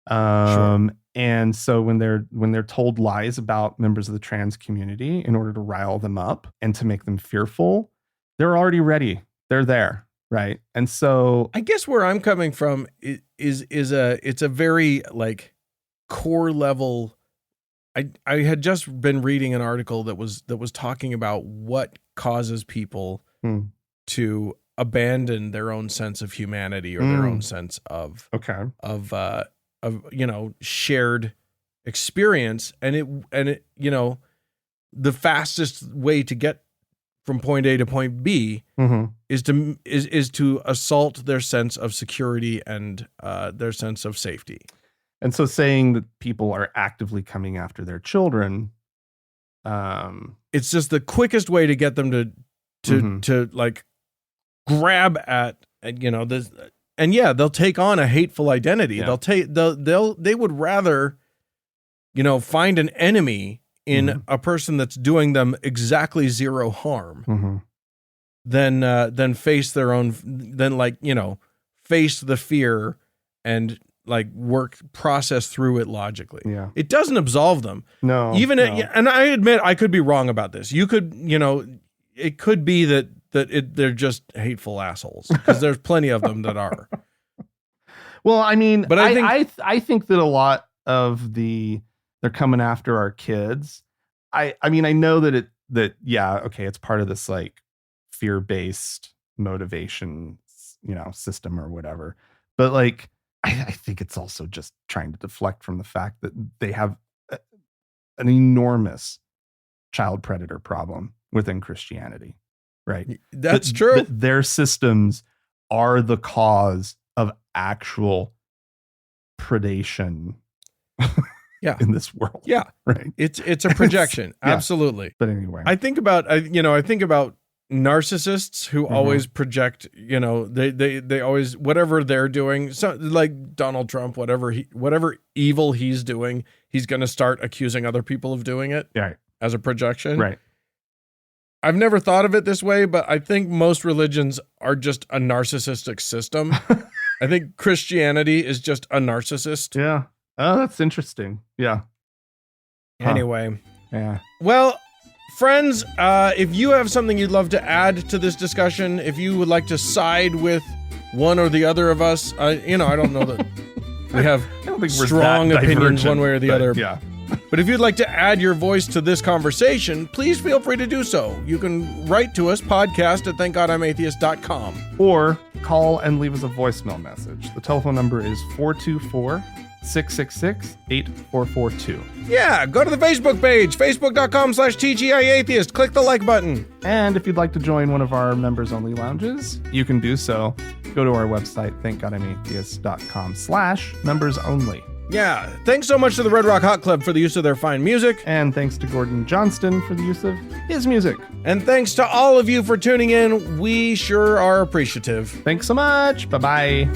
Sure. And so when they're told lies about members of the trans community in order to rile them up and to make them fearful, they're already ready. They're there, right? And so I guess where I'm coming from is it's a very like core level. I had just been reading an article that was talking about what causes people to abandon their own sense of humanity or their own sense of you know, shared experience, and it you know, the fastest way to get from point A to point B is to assault their sense of security and their sense of safety. And so saying that people are actively coming after their children, it's just the quickest way to get them to like grab at this, and they'll take on a hateful identity. Yeah. They would rather find an enemy in a person that's doing them exactly zero harm than face their own, face the fear and like process through it logically. Yeah. It doesn't absolve them. No. And I admit I could be wrong about this. You could, it could be that they're just hateful assholes, because there's plenty of them that are. Well, I mean, but I think that a lot of they're coming after our kids. I mean, I know that it's part of this like fear-based motivation, system or whatever. But like, I think it's also just trying to deflect from the fact that they have an enormous child predator problem within Christianity, right? That's true. Their systems are the cause of actual predation in this world. Yeah. Right. It's a projection. Absolutely. But anyway, I think about narcissists who always project, they always, whatever they're doing, so like Donald Trump, whatever evil he's doing, he's going to start accusing other people of doing it as a projection. Right. I've never thought of it this way, but I think most religions are just a narcissistic system. I think Christianity is just a narcissist. Yeah. Oh, that's interesting. Yeah. Anyway. Yeah. Well, friends, if you have something you'd love to add to this discussion, if you would like to side with one or the other of us, I don't know that we have strong opinions one way or the other. Yeah. But if you'd like to add your voice to this conversation, please feel free to do so. You can write to us, podcast@thankgodimatheist.com. Or call and leave us a voicemail message. The telephone number is 424-666-8442. Yeah, go to the Facebook page, facebook.com/TGIAtheist. Click the like button. And if you'd like to join one of our members-only lounges, you can do so. Go to our website, thankgodimatheist.com/members-only. Yeah, thanks so much to the Red Rock Hot Club for the use of their fine music. And thanks to Gordon Johnston for the use of his music. And thanks to all of you for tuning in. We sure are appreciative. Thanks so much. Bye-bye.